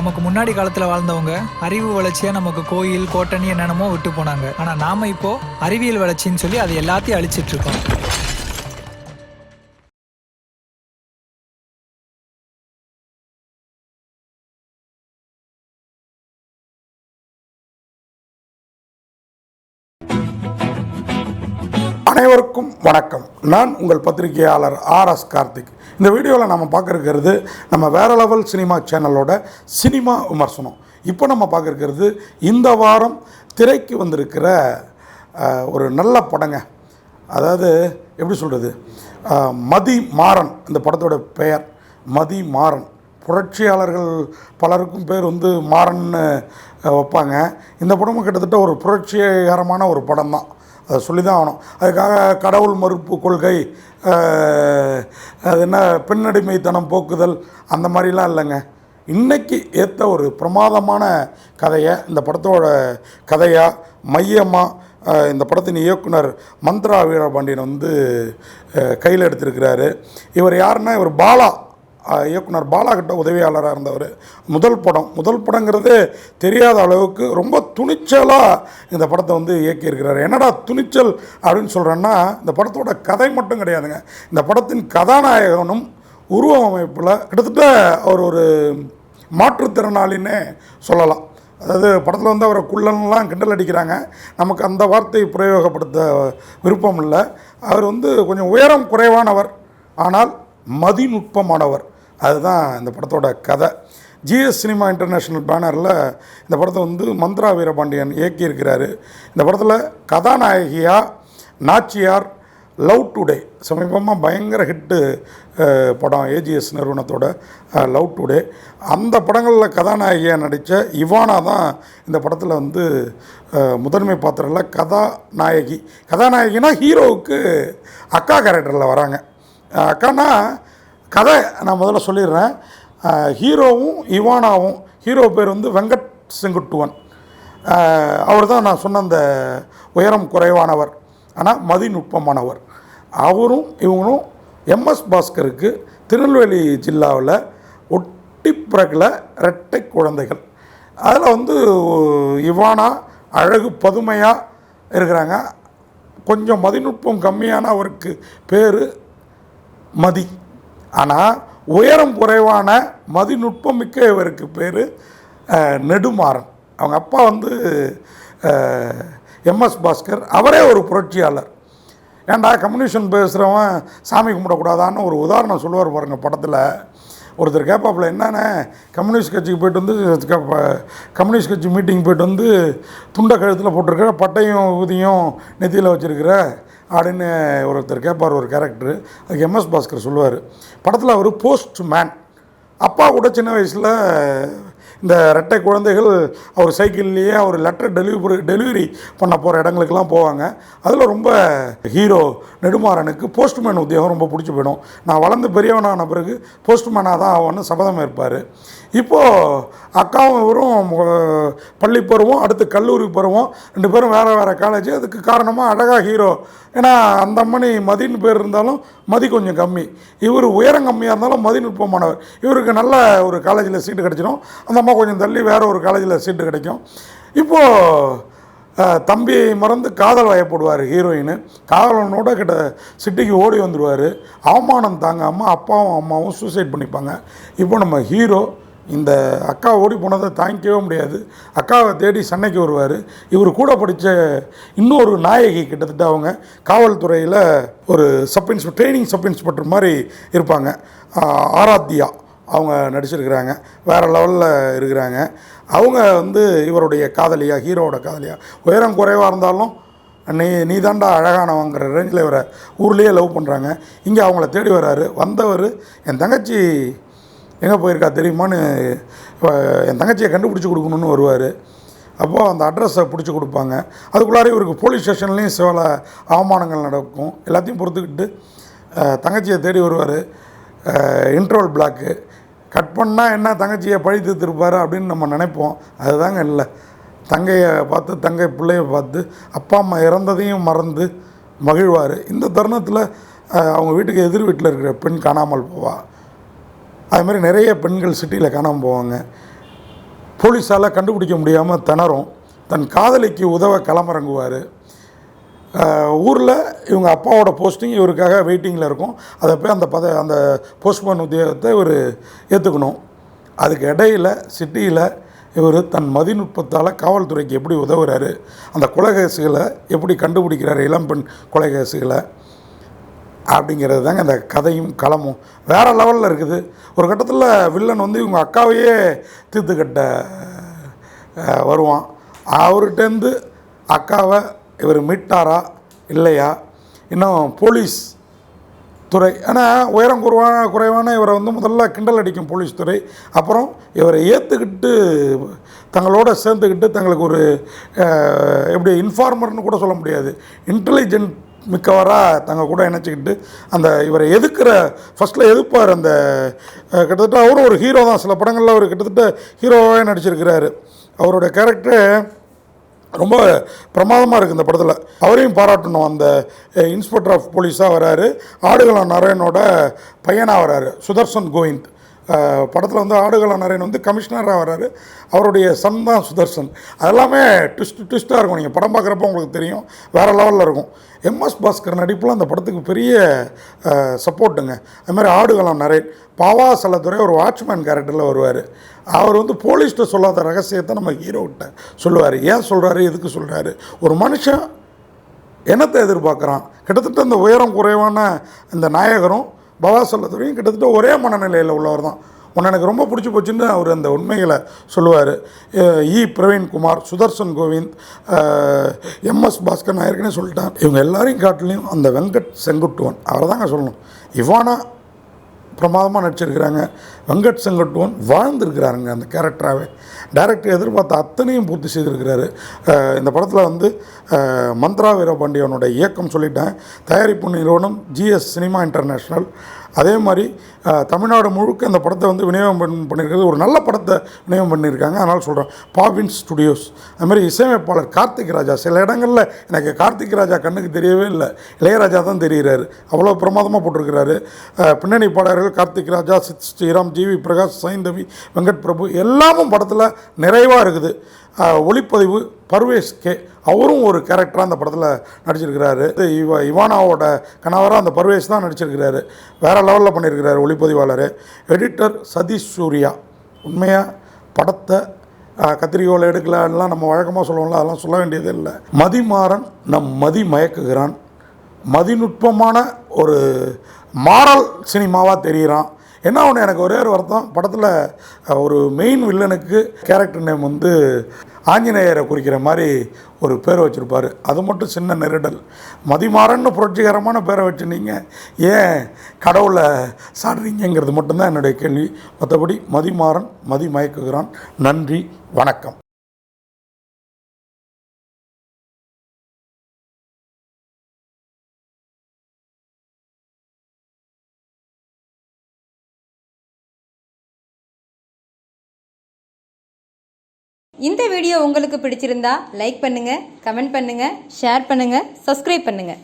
நமக்கு முன்னாடி காலத்துல வாழ்ந்தவங்க அறிவு வளர்ச்சியா நமக்கு கோயில் கோட்டைன்னு என்னென்னமோ விட்டு போனாங்க. ஆனா நாம இப்போ அறிவியல் வளர்ச்சின்னு சொல்லி அதை எல்லாத்தையும் அழிச்சிட்டு இருக்கோம். அனைவருக்கும் வணக்கம். நான் உங்கள் பத்திரிகையாளர் ஆர்.எஸ். கார்த்திக். இந்த வீடியோவில் நம்ம பார்க்க இருக்கிறது நம்ம வேற லெவல் சினிமா சேனலோட சினிமா விமர்சனம். இப்போ நம்ம பார்க்க இருக்கிறது இந்த வாரம் திரைக்கு வந்திருக்கிற ஒரு நல்ல படங்க. அதாவது எப்படி சொல்கிறது, மதி மாறன். இந்த படத்தோட பெயர் மதி மாறன். புரட்சியாளர்கள் பலருக்கும் பேர் மாறன்னு வைப்பாங்க. இந்த படமும் கிட்டத்தட்ட ஒரு புரட்சிகரமான ஒரு படம் தான், அதை சொல்லி தான் ஆகணும். அதுக்காக கடவுள் மறுப்பு கொள்கை, அது என்ன பெண்ணடிமைத்தனம் போக்குதல் அந்த மாதிரிலாம் இல்லைங்க. இன்றைக்கி ஏற்ற ஒரு பிரமாதமான கதையை இந்த படத்தோட கதையாக மையமாக இந்த படத்தின் இயக்குனர் மந்த்ரா வீரபாண்டியன் கையில் எடுத்திருக்கிறாரு. இவர் யாருன்னா, இவர் பாலா, இயக்குனர் பாலா கிட்ட உதவியாளராக இருந்தவர். முதல் படங்கிறது தெரியாத அளவுக்கு ரொம்ப துணிச்சலாக இந்த படத்தை இயக்கியிருக்கிறார். என்னடா துணிச்சல் அப்படின்னு சொல்கிறேன்னா, இந்த படத்தோட கதை மட்டும் கிடையாதுங்க. இந்த படத்தின் கதாநாயகனும் உருவ அமைப்பில் கிட்டத்தட்ட அவர் ஒரு மாற்றுத்திறனாளின்னே சொல்லலாம். அதாவது படத்தில் அவரை குள்ளன்லாம் கிண்டல் அடிக்கிறாங்க. நமக்கு அந்த வார்த்தை பிரயோகப்படுத்த விருப்பம் இல்லை. அவர் கொஞ்சம் உயரம் குறைவானவர், ஆனால் மதிநுட்பமானவர். அதுதான் இந்த படத்தோட கதை. ஜிஎஸ் சினிமா இன்டர்நேஷ்னல் பேனரில் இந்த படத்தை மந்த்ரா வீரபாண்டியன் இயக்கியிருக்கிறாரு. இந்த படத்தில் கதாநாயகியாக நாச்சியார், லவ் டுடே சமீபமாக பயங்கர ஹிட்டு படம், ஏஜிஎஸ் நிறுவனத்தோட லவ் டுடே. அந்த படங்களில் கதாநாயகியாக நடித்த இவானா தான் இந்த படத்தில் முதன்மை பாத்திரத்தில் கதாநாயகினா ஹீரோவுக்கு அக்கா கேரக்டரில் வராங்க. அக்கானா கதை நான் முதல்ல சொல்லிடுறேன். ஹீரோவும் இவானாவும், ஹீரோ பேர் வெங்கட் செங்குட்டுவன். அவர் தான் நான் சொன்ன அந்த உயரம் குறைவானவர் ஆனால் மதிநுட்பமானவர். அவரும் இவங்களும் எம்எஸ் பாஸ்கருக்கு திருநெல்வேலி ஜில்லாவில் ஒட்டிப்பிறகுல இரட்டை குழந்தைகள். அதில் இவானா அழகு பதுமையாக இருக்கிறாங்க. கொஞ்சம் மதிநுட்பம் கம்மியான அவருக்கு பேர் மதி. ஆனால் உயரம் குறைவான மதிநுட்பம் மிக்க இவருக்கு பேர் நெடுமாறன். அவங்க அப்பா எம்எஸ் பாஸ்கர். அவரே ஒரு புரட்சியாளர். ஏன்டா கம்யூனிஸ்ட் பேசுகிறவன் சாமி கும்பிடக்கூடாதான்னு ஒரு உதாரணம் சொல்லுவார் பாருங்க படத்தில். ஒருத்தர் கேட்பாப்பில், என்னென்ன கம்யூனிஸ்ட் கட்சிக்கு போய்ட்டு கம்யூனிஸ்ட் கட்சி மீட்டிங் போய்ட்டு துண்டை கழுத்தில் போட்டிருக்கிற, பட்டையும் ஊதியும் நெத்தியில் வச்சுருக்கிற அப்படின்னு ஒருத்தர் கேட்பார், ஒரு கேரக்டரு. அதுக்கு எம்எஸ் பாஸ்கர் சொல்லுவார், படத்தில் அவர் போஸ்ட் மேன். அப்பா கூட சின்ன வயசில் இந்த ரெட்டை குழந்தைகள் அவர் சைக்கிள்லேயே அவர் லெட்டர் டெலிவரி பண்ண போகிற இடங்களுக்கெல்லாம் போவாங்க. அதில் ரொம்ப ஹீரோ நெடுமாறனுக்கு போஸ்ட்மேன் உத்தியோகம் ரொம்ப பிடிச்சி போயிடும். நான் வளர்ந்து பெரியவனான பிறகு போஸ்ட்மேனாக தான் ஆவான்னு சபதம் ஏற்பார். இப்போது அக்காவும் இவரும் பள்ளி பருவம், அடுத்து கல்லூரி பருவம், 2 பேரும் வேறு வேறு காலேஜ். அதுக்கு காரணமாக அழகாக ஹீரோ, ஏன்னா அந்த அம்மணி மதின்னு பேர் இருந்தாலும் மதி கொஞ்சம் கம்மி, இவர் உயரம் கம்மியாக இருந்தாலும் மதிநுட்பமானவர். இவருக்கு நல்ல ஒரு காலேஜில் சீட்டு கிடச்சிடும், அந்த அம்மா கொஞ்சம் தள்ளி வேறு ஒரு காலேஜில் சீட்டு கிடைக்கும். இப்போது தம்பியை மறந்து காதல் வயப்படுவார் ஹீரோயின். காதலனோட கிட்ட சிட்டிக்கு ஓடி வந்துடுவார். அவமானம் தாங்காமல் அப்பாவும் அம்மாவும் சூசைட் பண்ணிப்பாங்க. இப்போ நம்ம ஹீரோ இந்த அக்கா ஓடி போனதை தாங்கிக்கவே முடியாது. அக்காவை தேடி சென்னைக்கு வருவார். இவர் கூட படித்த இன்னொரு நாயகி, கிட்டத்தட்ட அவங்க காவல்துறையில் ஒரு ட்ரைனிங் சப் இன்ஸ்பெக்டர் மாதிரி இருப்பாங்க, ஆராத்யா, அவங்க நடிச்சிருக்கிறாங்க. வேறு லெவலில் இருக்கிறாங்க. அவங்க இவருடைய காதலியாக, ஹீரோவோட காதலியாக, உயரம் குறைவாக இருந்தாலும் நீ தாண்டா அழகானவங்கிற ரேஞ்சில் இவரை ஊர்லேயே லவ் பண்ணுறாங்க. இங்கே அவங்கள தேடி வர்றாரு. வந்தவர், என் தங்கச்சி எங்கே போயிருக்கா தெரியுமான்னு என் தங்கச்சியை கண்டுபிடிச்சி கொடுக்கணுன்னு வருவார். அப்போது அந்த அட்ரஸை பிடிச்சி கொடுப்பாங்க. அதுக்குள்ளார இவருக்கு போலீஸ் ஸ்டேஷன்லேயும் சில அவமானங்கள் நடக்கும். எல்லாத்தையும் பொறுத்துக்கிட்டு தங்கச்சியை தேடி வருவார். இன்ட்ரோல் பிளாக்கு கட் பண்ணால் என்ன தங்கச்சியை பழி தீர்த்திருப்பார் அப்படின்னு நம்ம நினைப்போம். அதுதாங்க இல்லை. தங்கையை பார்த்து, தங்கை பிள்ளையை பார்த்து, அப்பா அம்மா இறந்ததையும் மறந்து மகிழ்வார். இந்த தருணத்தில் அவங்க வீட்டுக்கு எதிர் வீட்டில் இருக்கிற பெண் காணாமல் போவாள். அதுமாதிரி நிறைய பெண்கள் சிட்டியில் காணாமல் போவாங்க. போலீஸால் கண்டுபிடிக்க முடியாமல் திணறும். தன் காதலிக்கு உதவ களமிறங்குவார். ஊரில் இவங்க அப்பாவோட போஸ்டிங் இவருக்காக வெயிட்டிங்கில் இருக்கும். அதை போய் அந்த போஸ்ட்மேன் உத்தியோகத்தை இவர் ஏற்றுக்கணும். அதுக்கு இடையில் சிட்டியில் இவர் தன் மதிநுட்பத்தால் காவல்துறைக்கு எப்படி உதவுறாரு, அந்த கொலைகேசுகளை எப்படி கண்டுபிடிக்கிறாரு, இளம்பெண் கொலைகேசுகளை, அப்படிங்கிறது தாங்க இந்த கதையும் களமும். வேறு லெவலில் இருக்குது. ஒரு கட்டத்தில் வில்லன் வந்து இவங்க அக்காவையே தீர்த்துக்கட்ட வருவான். அவர்கிட்டேருந்து அக்காவை இவர் மீட்டாரா இல்லையா, இன்னும் போலீஸ் துறை, ஆனால் உயரம் குறைவான இவரை வந்து முதல்ல கிண்டல் அடிக்கும் போலீஸ் துறை. அப்புறம் இவரை ஏற்றுக்கிட்டு தங்களோட சேர்ந்துக்கிட்டு தங்களுக்கு ஒரு எப்படி இன்ஃபார்மர்னு கூட சொல்ல முடியாது, இன்டெலிஜென்ட் மிக்கவராக தங்கள் கூட இணைச்சிக்கிட்டு அந்த இவரை ஃபஸ்ட்டில் எதிர்ப்பார். அந்த கிட்டத்தட்ட அவரும் ஒரு ஹீரோ தான். சில படங்களில் அவர் கிட்டத்தட்ட ஹீரோவாகவே நடிச்சிருக்கிறாரு. அவருடைய கேரக்டர் ரொம்ப பிரமாதமாக இருக்குது இந்த படத்தில். அவரையும் பாராட்டணும். அந்த இன்ஸ்பெக்டர் ஆஃப் போலீஸாக வராரு, ஆடுகளம் நரேனோட பையனாக வராரு, சுதர்சன் கோவிந்த். படத்தில் வந்து ஆடுகளம் நரேன் வந்து கமிஷனராக வராரு, அவருடைய சன் தான் சுதர்சன். அதெல்லாமே ட்விஸ்ட்டாக இருக்கும். நீங்கள் படம் பார்க்குறப்ப உங்களுக்கு தெரியும், வேறு லெவலில் இருக்கும். எம்எஸ் பாஸ்கர் நடிப்பில் அந்த படத்துக்கு பெரிய சப்போர்ட்டுங்க. அதுமாதிரி ஆடுகளம் நரேன், பாவா செல்லத்துறை ஒரு வாட்ச்மேன் கேரக்டரில் வருவார். அவர் வந்து போலீஸ்கிட்ட சொல்லாத ரகசியத்தை நம்ம ஹீரோக்கிட்ட சொல்லுவார். ஏன் சொல்கிறாரு, எதுக்கு சொல்கிறாரு, ஒரு மனுஷன் என்னத்தை எதிர்பார்க்குறான். கிட்டத்தட்ட இந்த உயரம் குறைவான இந்த நாயகரும் பாவா செல்லத்துறையும் கிட்டத்தட்ட ஒரே மனநிலையில் உள்ளவர் தான். உன்னை எனக்கு ரொம்ப பிடிச்சி போச்சுன்னு அவர் அந்த உண்மைகளை சொல்லுவார். பிரவீன்குமார், சுதர்சன் கோவிந்த், எம்எஸ் பாஸ்கர், நான் ஏற்கனவே சொல்லிட்டேன். இவங்க எல்லாரையும் காட்டிலையும் அந்த வெங்கட் செங்குட்டுவன், அவரை தாங்க சொல்லணும். இவானா பிரமாதமாக நடிச்சிருக்கிறாங்க. வெங்கட் செங்குட்டுவன் வாழ்ந்துருக்கிறாருங்க அந்த கேரக்டராகவே. டைரக்டர் எதிர்பார்த்த அத்தனையும் பூர்த்தி செய்திருக்கிறாரு. இந்த படத்தில் வந்து மந்த்ரா வீரபாண்டியனோட இயக்கம் சொல்லிட்டேன். தயாரிப்பு நிறுவனம் ஜிஎஸ் சினிமா இன்டர்நேஷ்னல். அதே மாதிரி தமிழ்நாடு முழுக்க இந்த படத்தை வந்து விநியோகம் பண்ணியிருக்கிறது. ஒரு நல்ல படத்தை விநியோகம் பண்ணியிருக்காங்க. அதனால் சொல்கிறேன், பாபின் ஸ்டுடியோஸ். அதுமாதிரி இசையமைப்பாளர் கார்த்திக் ராஜா. சில இடங்களில் எனக்கு கார்த்திக் ராஜா கண்ணுக்கு தெரியவே இல்லை, இளையராஜா தான் தெரிகிறாரு. அவ்வளோ பிரமாதமாக போட்டிருக்கிறாரு. பின்னணி பாடகர்கள் கார்த்திக் ராஜா, சித் ஸ்ரீராம், ஜிவி பிரகாஷ், சைந்தவி, வெங்கட் பிரபு எல்லாமும் படத்தில் நிறைவாக இருக்குது. ஒளிப்பதிவு பர்வேஸ் கே, அவரும் ஒரு கேரக்டராக அந்த படத்தில் நடிச்சிருக்கிறாரு. இவானாவோட கணவராக அந்த பர்வேஸ் தான் நடிச்சிருக்கிறாரு. வேறு லெவலில் பண்ணியிருக்கிறாரு ஒளிப்பதிவாளர். எடிட்டர் சதீஷ் சூர்யா. உண்மையாக படத்தை கத்திரிக்கோள் எடுக்கலான்லாம் நம்ம வழக்கமாக சொல்லுவோம்ல, அதெல்லாம் சொல்ல வேண்டியதே இல்லை. மதிமாறன் நம் மதி மயக்குகிறான். மதிநுட்பமான ஒரு மாரல் சினிமாவாக தெரிகிறான். என்ன ஒன்று எனக்கு ஒரே ஒரு வருத்தம், படத்தில் ஒரு மெயின் வில்லனுக்கு கேரக்டர் நேம் வந்து ஆஞ்சநேயரை குறிக்கிற மாதிரி ஒரு பேரை வச்சுருப்பார். அது மட்டும் சின்ன நெருடல். மதிமாறன்னு புரட்சிகரமான பேரை வச்சுருந்தீங்க, ஏன் கடவுளை சாடுறீங்கிறது மட்டும்தான் என்னுடைய கேள்வி. மற்றபடி மதிமாறன் மதி மயக்குகிறான். நன்றி, வணக்கம். இந்த வீடியோ உங்களுக்கு பிடிச்சிருந்தா லைக் பண்ணுங்கள், கமெண்ட் பண்ணுங்கள், ஷேர் பண்ணுங்கள், சப்ஸ்கிரைப் பண்ணுங்கள்.